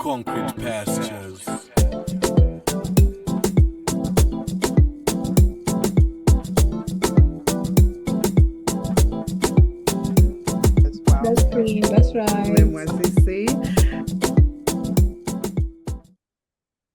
Concrete pastures. That's green, that's right.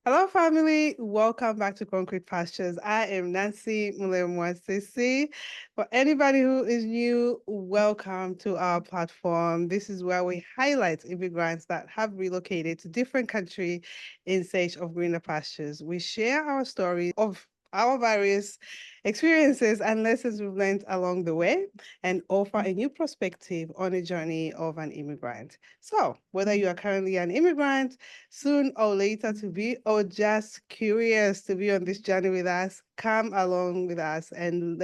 Hello, family. Welcome back to Concrete Pastures. I am Nancy Msilanga. For anybody who is new, welcome to our platform. This is where we highlight immigrants that have relocated to different countries in search of greener pastures. We share our stories of our various experiences and lessons we've learned along the way and offer a new perspective on the journey of an immigrant. So, whether you are currently an immigrant, soon or later to be, or just curious to be on this journey with us, come along with us and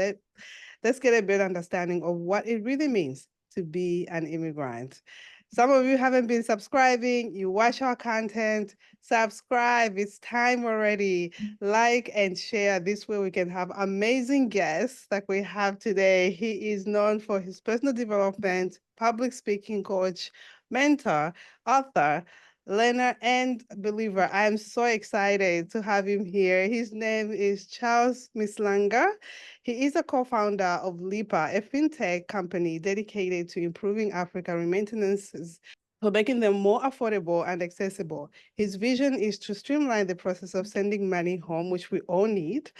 let's get a better understanding of what it really means to be an immigrant. Some of you haven't been subscribing, you watch our content, subscribe, it's time already. Like and share. This way we can have amazing guests like we have today. He is known for his personal development, public speaking coach, mentor, author, learner, and believer. I'm so excited to have him here. His name is Charles Msilanga. He is a co-founder of Lipr, a fintech company dedicated to improving Africa remittances for making them more affordable and accessible. His vision is to streamline the process of sending money home, which we all need,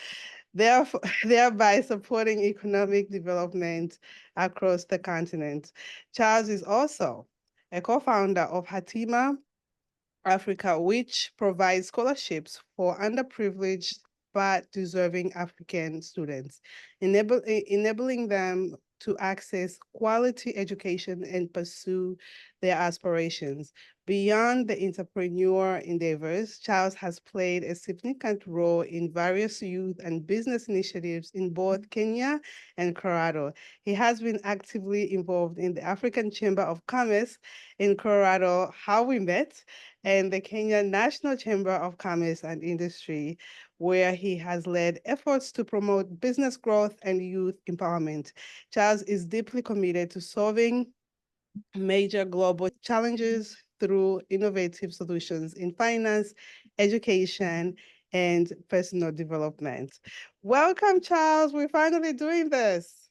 thereby supporting economic development across the continent. Charles is also a co-founder of Hatima Africa, which provides scholarships for underprivileged but deserving African students, enabling them to access quality education and pursue their aspirations. Beyond the entrepreneurial endeavors, Charles has played a significant role in various youth and business initiatives in both Kenya and Colorado. He has been actively involved in the African Chamber of Commerce in Colorado, how we met, and the Kenya National Chamber of Commerce and Industry, where he has led efforts to promote business growth and youth empowerment. Charles is deeply committed to solving major global challenges through innovative solutions in finance, education, and personal development. Welcome, Charles. We're finally doing this.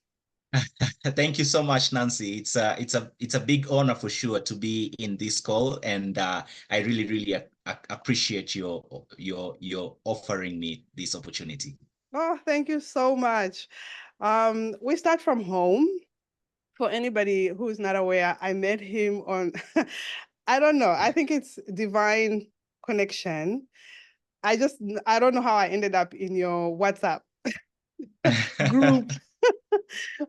Thank you so much, Nancy. It's a big honor for sure to be in this call, and I really appreciate your offering me this opportunity. Oh, thank you so much. We start from home. For anybody who's not aware, I met him on, I don't know, I think it's divine connection. I don't know how I ended up in your WhatsApp group.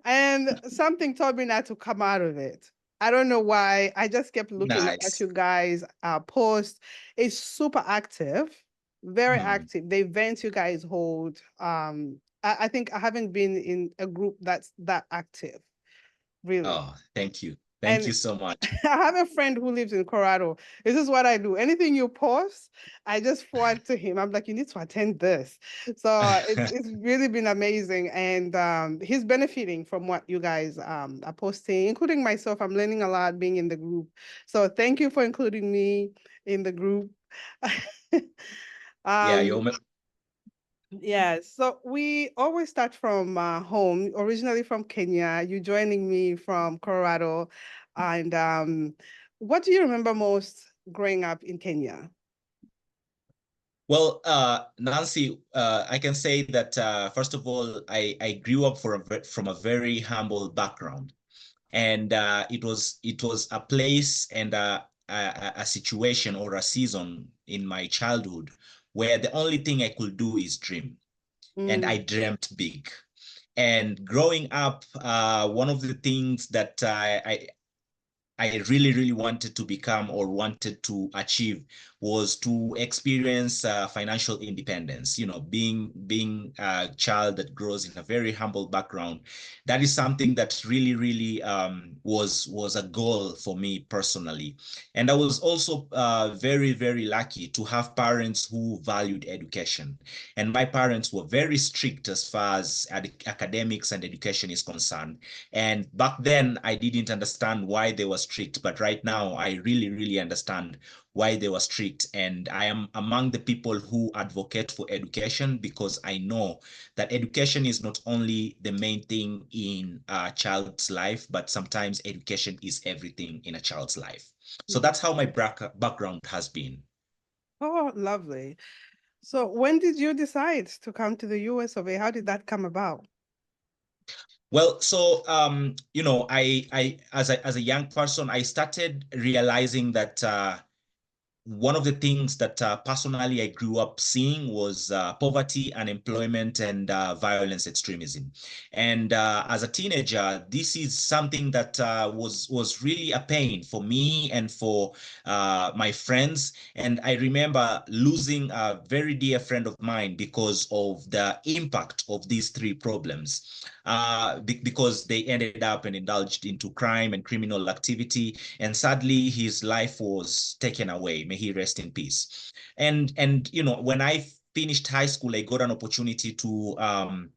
And something told me not to come out of it. I don't know why. I just kept looking at Nice. you guys' post. It's super active, very active. The events you guys hold. I think I haven't been in a group that's that active, really. Oh, thank you. Thank And you so much. I have a friend who lives in Colorado. This is what I do. Anything you post, I just forward to him. I'm like, you need to attend this. So it's really been amazing. And he's benefiting from what you guys are posting, including myself. I'm learning a lot being in the group. So thank you for including me in the group. Yeah, you're Yeah, so we always start from home, originally from Kenya, you joining me from Colorado. And what do you remember most growing up in Kenya? Well, Nancy, I can say that first of all, I grew up from a very humble background, and it was a place and a situation or a season in my childhood where the only thing I could do is dream, and I dreamt big. And growing up, one of the things that I really wanted to become or wanted to achieve was to experience financial independence. You know, being a child that grows in a very humble background, that is something that really was a goal for me personally. And I was also very lucky to have parents who valued education. And my parents were very strict as far as academics and education is concerned. And back then, I didn't understand why they were strict, but right now, I really understand why they were strict. And I am among the people who advocate for education, because I know that education is not only the main thing in a child's life, but sometimes education is everything in a child's life. So that's how my background has been. Oh, lovely. So when did you decide to come to the US of A? How did that come about? Well, so you know, I as a young person, I started realizing that one of the things that personally I grew up seeing was poverty, unemployment, and violence extremism. And as a teenager, this is something that was really a pain for me and for my friends. And I remember losing a very dear friend of mine because of the impact of these three problems. Because they ended up and indulged into crime and criminal activity, and sadly his life was taken away. May he rest in peace. And you know, when I finished high school, I got an opportunity to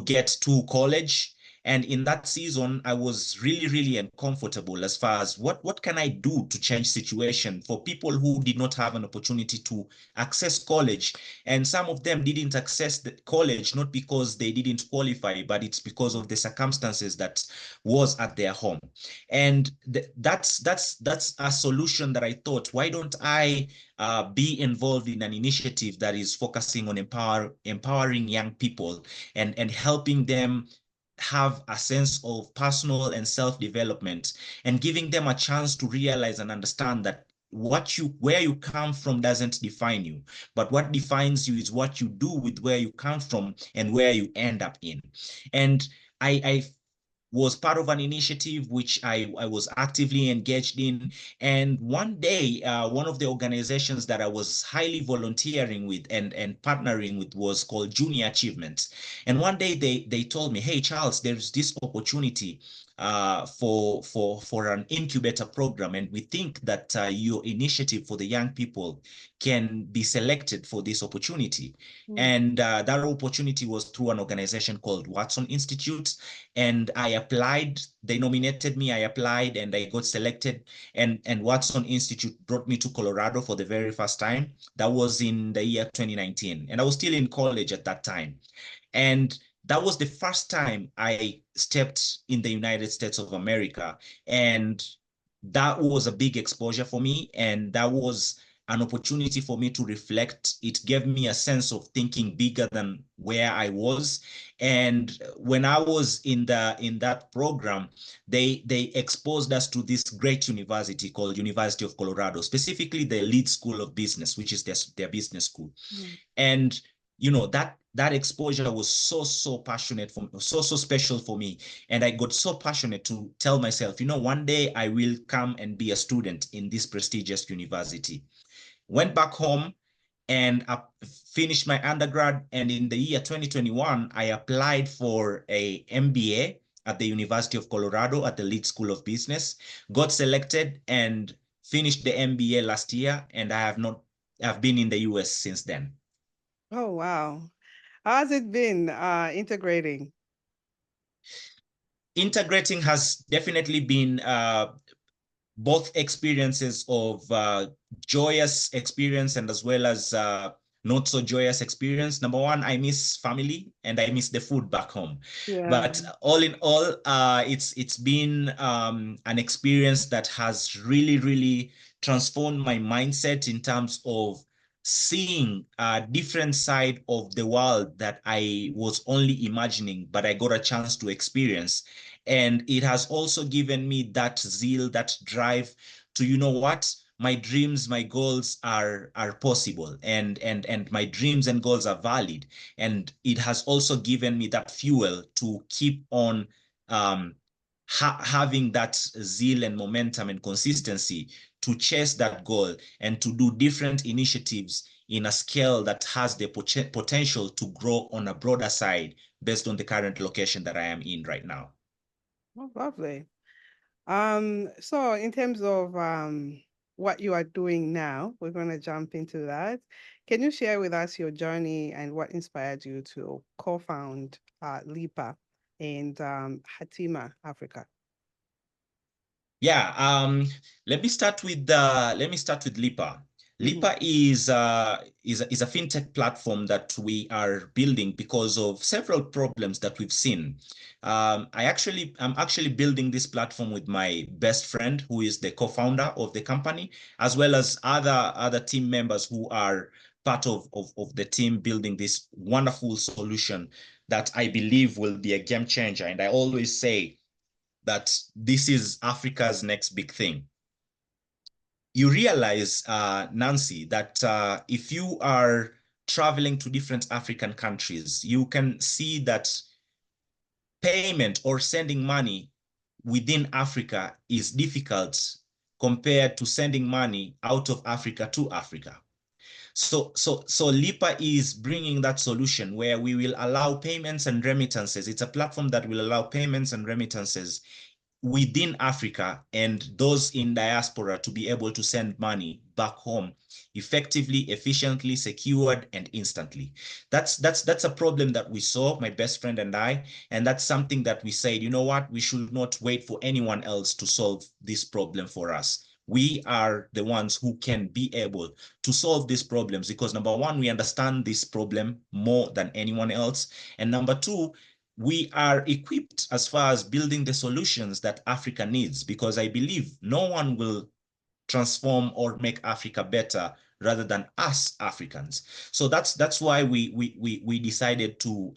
get to college. And in that season, I was really uncomfortable as far as what can I do to change situation for people who did not have an opportunity to access college. And some of them didn't access the college, not because they didn't qualify, but it's because of the circumstances that was at their home. And that's a solution that I thought, why don't I be involved in an initiative that is focusing on empowering young people and helping them have a sense of personal and self-development, and giving them a chance to realize and understand that where you come from doesn't define you, but what defines you is what you do with where you come from and where you end up in. And I was part of an initiative which I was actively engaged in. And one day, one of the organizations that I was highly volunteering with and partnering with was called Junior Achievement. And one day they told me, hey, Charles, there's this opportunity for an incubator program. And we think that your initiative for the young people can be selected for this opportunity. And that opportunity was through an organization called Watson Institute. And I applied. They nominated me. I applied and I got selected. And Watson Institute brought me to Colorado for the very first time. That was in the year 2019. And I was still in college at that time. And that was the first time I stepped in the United States of America. And that was a big exposure for me. And that was an opportunity for me to reflect. It gave me a sense of thinking bigger than where I was. And when I was in that program, they exposed us to this great university called University of Colorado, specifically the Lead School of Business, which is their business school. And you know, that exposure was so passionate for me, so special for me. And I got so passionate to tell myself, you know, one day I will come and be a student in this prestigious university. Went back home and finished my undergrad. And in the year 2021, I applied for a MBA at the University of Colorado at the Lead School of Business, got selected and finished the MBA last year. And I've been in the US since then. Oh, wow. How's it been integrating? Integrating has definitely been both experiences of joyous experience and as well as not so joyous experience. Number one, I miss family and I miss the food back home. Yeah. But all in all, it's been an experience that has really transformed my mindset in terms of seeing a different side of the world that I was only imagining, but I got a chance to experience. And it has also given me that zeal, that drive to, you know what, my dreams, my goals are possible, and my dreams and goals are valid. And it has also given me that fuel to keep on having that zeal and momentum and consistency to chase that goal and to do different initiatives in a scale that has the potential to grow on a broader side based on the current location that I am in right now. Oh, lovely. So in terms of what you are doing now, we're going to jump into that. Can you share with us your journey and what inspired you to co-found Lipr and Hatima Africa? Yeah, let me start with Lipr. Mhm. Lipr is a fintech platform that we are building because of several problems that we've seen. I'm actually building this platform with my best friend, who is the co-founder of the company, as well as other team members who are part of the team building this wonderful solution that I believe will be a game changer. And I always say that this is Africa's next big thing. You realize, Nancy, that if you are traveling to different African countries, you can see that payment or sending money within Africa is difficult compared to sending money out of Africa to Africa. So Lipr is bringing that solution where we will allow payments and remittances. It's a platform that will allow payments and remittances within Africa and those in diaspora to be able to send money back home effectively, efficiently, secured, and instantly. That's a problem that we saw, my best friend and I, and that's something that we said, you know what, we should not wait for anyone else to solve this problem for us. We are the ones who can be able to solve these problems because number one, we understand this problem more than anyone else. And number two, we are equipped as far as building the solutions that Africa needs, because I believe no one will transform or make Africa better rather than us Africans. So that's why we decided to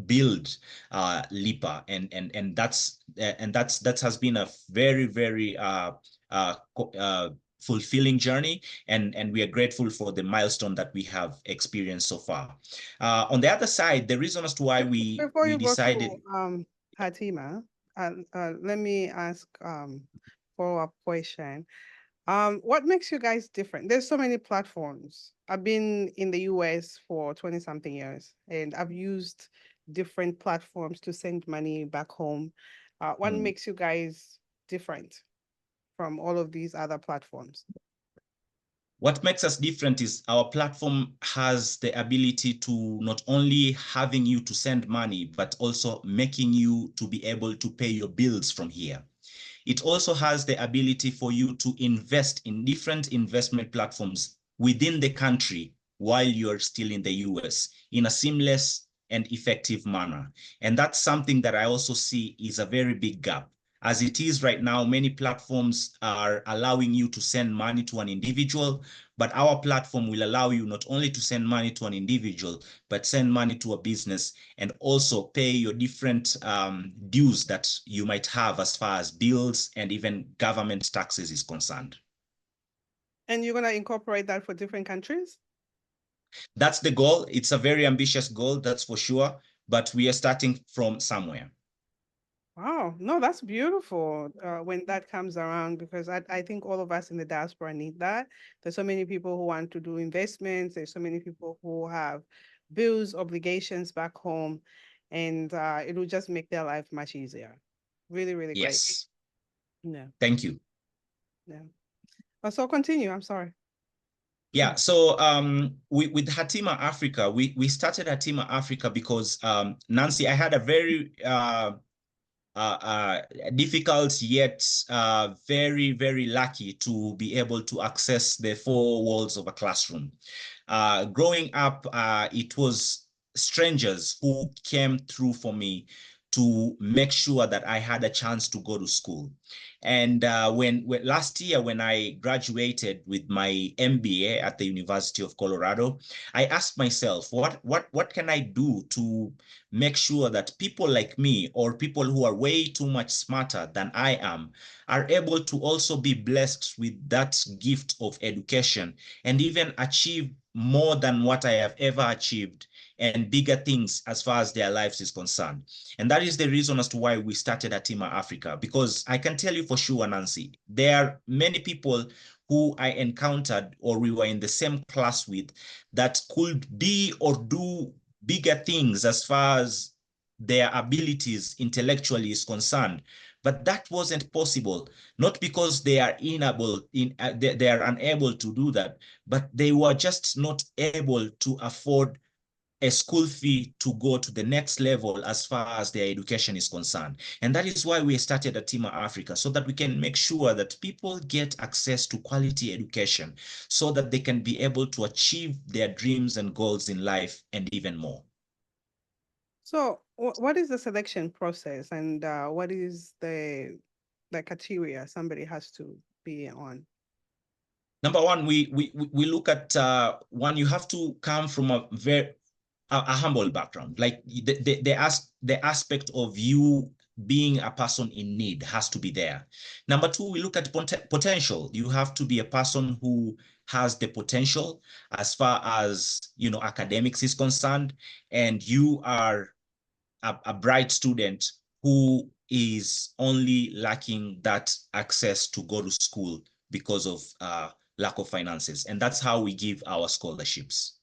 build Lipr, and that has been a very uh, fulfilling journey, and we are grateful for the milestone that we have experienced so far. On the other side, the reason as to why Before we you go decided. to Hatima, let me ask follow-up question. What makes you guys different? There's so many platforms. I've been in the US for 20 something years and I've used different platforms to send money back home. What makes you guys different from all of these other platforms? What makes us different is our platform has the ability to not only having you to send money, but also making you to be able to pay your bills from here. It also has the ability for you to invest in different investment platforms within the country while you're still in the US in a seamless and effective manner. And that's something that I also see is a very big gap. As it is right now, many platforms are allowing you to send money to an individual, but our platform will allow you not only to send money to an individual, but send money to a business and also pay your different dues that you might have as far as bills and even government taxes is concerned. And you're going to incorporate that for different countries? That's the goal. It's a very ambitious goal, that's for sure, but we are starting from somewhere. Wow, no, that's beautiful when that comes around, because I think all of us in the diaspora need that. There's so many people who want to do investments. There's so many people who have bills, obligations back home, and it will just make their life much easier. Really, really great. Yes. Yeah, Thank you. yeah. So continue. I'm sorry. Yeah, so with Hatima Africa, we started Hatima Africa because Nancy, I had a very difficult yet very lucky to be able to access the four walls of a classroom. Growing up, it was strangers who came through for me to make sure that I had a chance to go to school. And when last year, when I graduated with my MBA at the University of Colorado, I asked myself, what can I do to make sure that people like me or people who are way too much smarter than I am are able to also be blessed with that gift of education and even achieve more than what I have ever achieved and bigger things as far as their lives is concerned. And that is the reason as to why we started Hatima Africa, because I can tell you for sure, Nancy, there are many people who I encountered or we were in the same class with that could be or do bigger things as far as their abilities intellectually is concerned, but that wasn't possible, not because they are they are unable to do that, but they were just not able to afford a school fee to go to the next level as far as their education is concerned. And that is why we started Hatima Africa, so that we can make sure that people get access to quality education so that they can be able to achieve their dreams and goals in life and even more. So what is the selection process, and what is the criteria somebody has to be on? Number one, we look at one, you have to come from a humble background. Like the aspect of you being a person in need has to be there. Number two, we look at potential. You have to be a person who has the potential as far as, you know, academics is concerned, and you are a bright student who is only lacking that access to go to school because of lack of finances. And that's how we give our scholarships.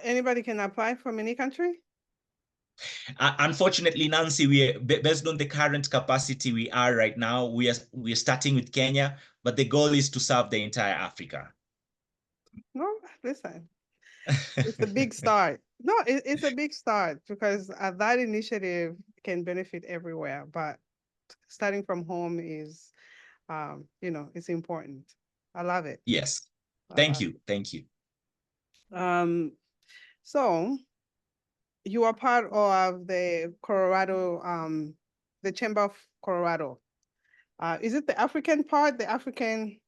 Anybody can apply from any country? Unfortunately, Nancy, based on the current capacity we are right now, we're starting with Kenya, but the goal is to serve the entire Africa. No, listen, it's a big start. No, it's a big start, because that initiative can benefit everywhere, but starting from home is, it's important. I love it. Yes. I Thank love you. Thank you. it. So you are part of the Colorado, the Chamber of Colorado. Is it the African part, the African?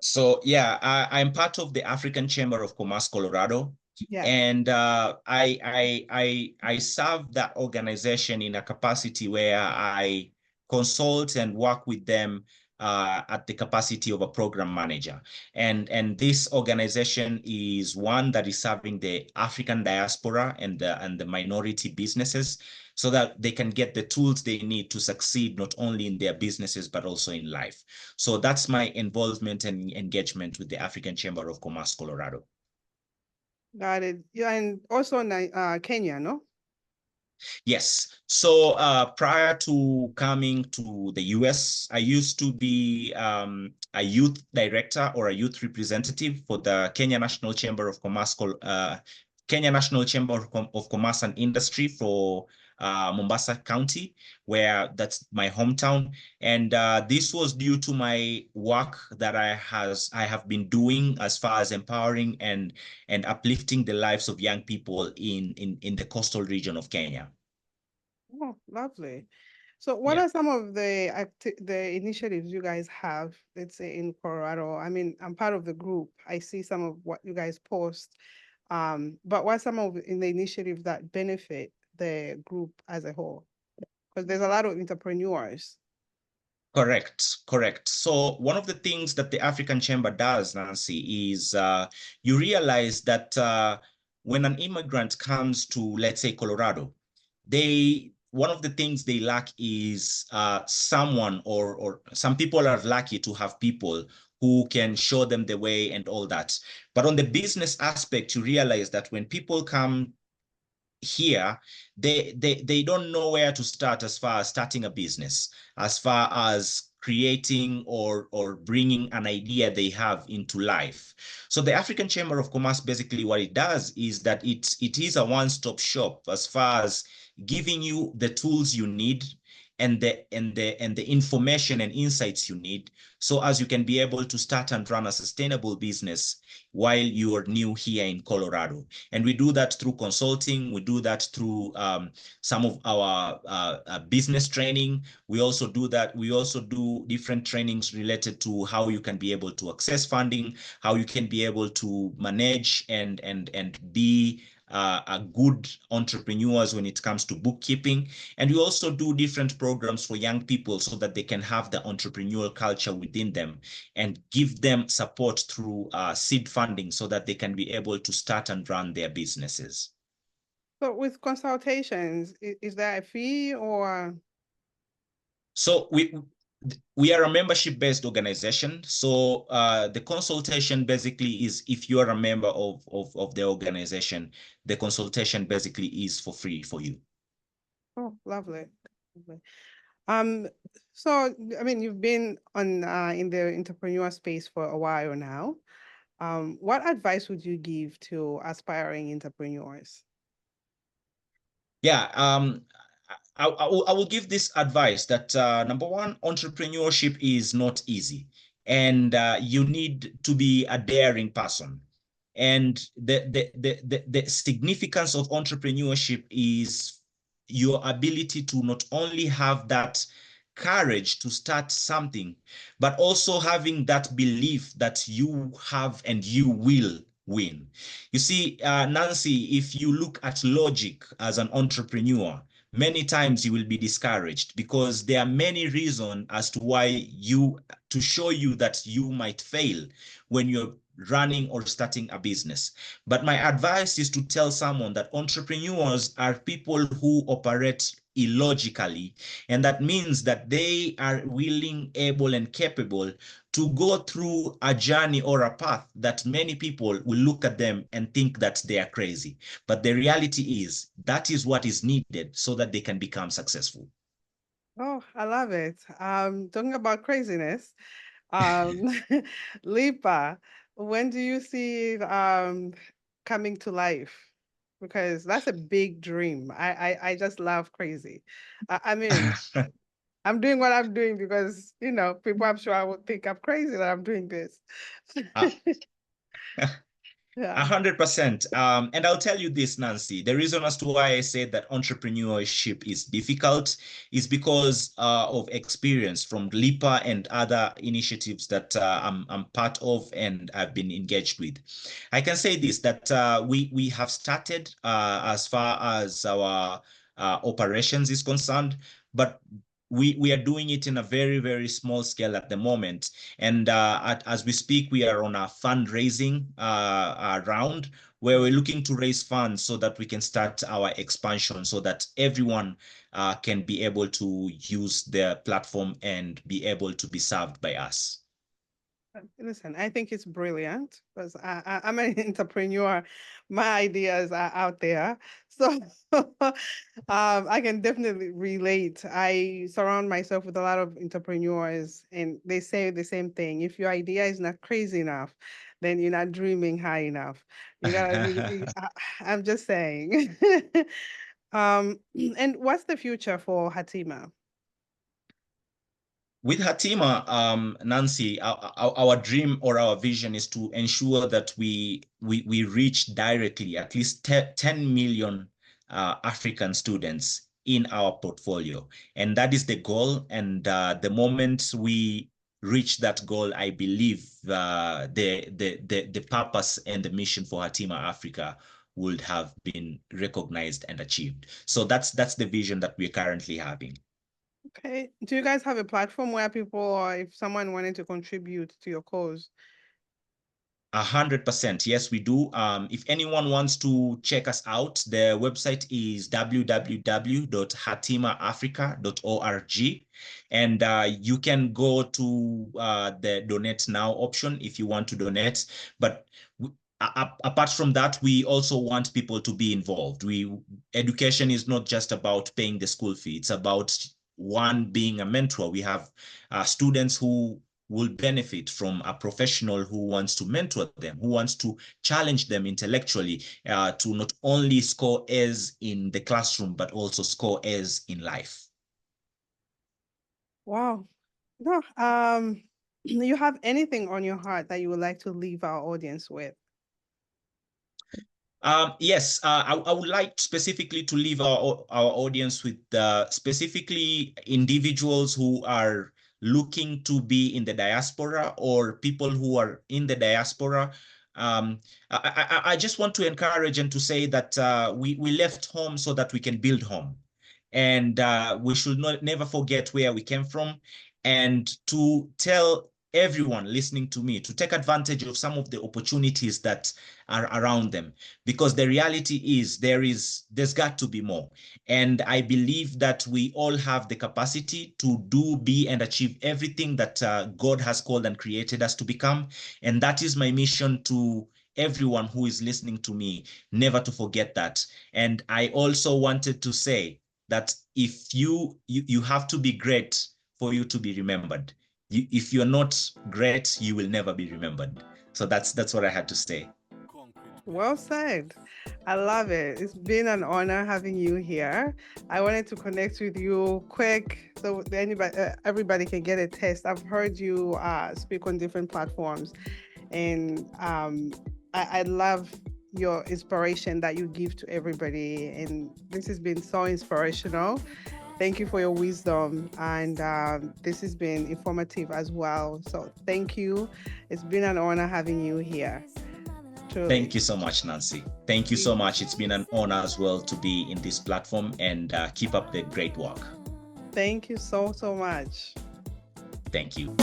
So yeah, I'm part of the African Chamber of Commerce, Colorado. Yeah. And I serve that organization in a capacity where I consult and work with them at the capacity of a program manager. And this organization is one that is serving the African diaspora and the minority businesses, so that they can get the tools they need to succeed, not only in their businesses, but also in life. So that's my involvement and engagement with the African Chamber of Commerce, Colorado. Got it. Yeah, and also Kenya, no? Yes. So prior to coming to the US, I used to be a youth director or a youth representative for the Kenya National Chamber of Commerce, Kenya National Chamber of Commerce and Industry for Mombasa County, where that's my hometown. And this was due to my work that I have been doing as far as empowering and uplifting the lives of young people in the coastal region of Kenya. Oh, lovely. So what Yeah. are some of the initiatives you guys have, let's say in Colorado? I mean, I'm part of the group. I see some of what you guys post. But what are some of the initiatives that benefit the group as a whole? Because there's a lot of entrepreneurs. Correct. So one of the things that the African Chamber does, Nancy, is you realize that when an immigrant comes to, let's say, Colorado, one of the things they lack is someone, or some people are lucky to have people who can show them the way and all that. But on the business aspect, you realize that when people come here, they don't know where to start as far as starting a business, as far as creating or bringing an idea they have into life. So the African Chamber of Commerce, basically what it does is that it is a one-stop shop as far as giving you the tools you need and the information and insights you need, so as you can be able to start and run a sustainable business while you are new here in Colorado. And we do that through consulting. We do that through some of our business training. We also do that. We also do different trainings related to how you can be able to access funding, how you can be able to manage and be a good entrepreneurs when it comes to bookkeeping. And we also do different programs for young people so that they can have the entrepreneurial culture within them, and give them support through seed funding so that they can be able to start and run their businesses. So with consultations, is there a fee or? So we are a membership-based organization. So the consultation basically is, if you are a member of the organization, the consultation basically is for free for you. Oh, lovely. So I mean, you've been on in the entrepreneur space for a while now. What advice would you give to aspiring entrepreneurs? Yeah, I will give this advice that number one, entrepreneurship is not easy, and you need to be a daring person. And the significance of entrepreneurship is your ability to not only have that courage to start something, but also having that belief that you have and you will win. You see, Nancy, if you look at logic as an entrepreneur, many times you will be discouraged because there are many reasons as to why to show you that you might fail when you're running or starting a business. But my advice is to tell someone that entrepreneurs are people who operate illogically, and that means that they are willing, able, and capable to go through a journey or a path that many people will look at them and think that they are crazy. But the reality is that is what is needed so that they can become successful. Oh, I love it. Talking about craziness, um, Lipa, when do you see it coming to life? Because that's a big dream. I just love crazy. I mean, I'm doing what I'm doing because, people I'm sure I would think I'm crazy that I'm doing this. Uh, Yeah. 100%. And I'll tell you this, Nancy. The reason as to why I said that entrepreneurship is difficult is because of experience from Lipr and other initiatives that I'm part of and I've been engaged with. I can say this, that we have started as far as our operations is concerned, but we are doing it in a very, very small scale at the moment. And as we speak, we are on a fundraising round where we're looking to raise funds so that we can start our expansion so that everyone can be able to use their platform and be able to be served by us. Listen, I think it's brilliant because I'm an entrepreneur. My ideas are out there. So I can definitely relate. I surround myself with a lot of entrepreneurs and they say the same thing. If your idea is not crazy enough, then you're not dreaming high enough. You gotta, I'm just saying. And what's the future for Hatima? With Hatima, Nancy, our dream or our vision is to ensure that we reach directly at least 10 million African students in our portfolio. And that is the goal. And the moment we reach that goal, I believe the purpose and the mission for Hatima Africa would have been recognized and achieved. So that's the vision that we're currently having. Okay. Do you guys have a platform where people, or if someone wanted to contribute to your cause? 100%. Yes, we do. If anyone wants to check us out, the website is www.hatimaafrica.org. And you can go to the donate now option if you want to donate. But apart from that, we also want people to be involved. Education is not just about paying the school fee. It's about one, being a mentor. We have students who will benefit from a professional who wants to mentor them, who wants to challenge them intellectually to not only score A's in the classroom, but also score A's in life. Wow. No, you have anything on your heart that you would like to leave our audience with? Yes, I would like specifically to leave our audience with specifically individuals who are looking to be in the diaspora or people who are in the diaspora. I just want to encourage and to say that we left home so that we can build home. And we should never forget where we came from, and to tell everyone listening to me to take advantage of some of the opportunities that are around them, because the reality is there's got to be more. And I believe that we all have the capacity to do, be, and achieve everything that God has called and created us to become. And that is my mission to everyone who is listening to me, never to forget that. And I also wanted to say that if you have to be great for you to be remembered. If you're not great, you will never be remembered. So that's what I had to say. Well said. I love it. It's been an honor having you here. I wanted to connect with you quick so everybody can get a taste. I've heard you speak on different platforms, and I love your inspiration that you give to everybody. And this has been so inspirational. Thank you for your wisdom, and this has been informative as well. So thank you. It's been an honor having you here. Truly. Thank you so much, Nancy. Thank you so much. It's been an honor as well to be in this platform, and keep up the great work. Thank you so much. Thank you.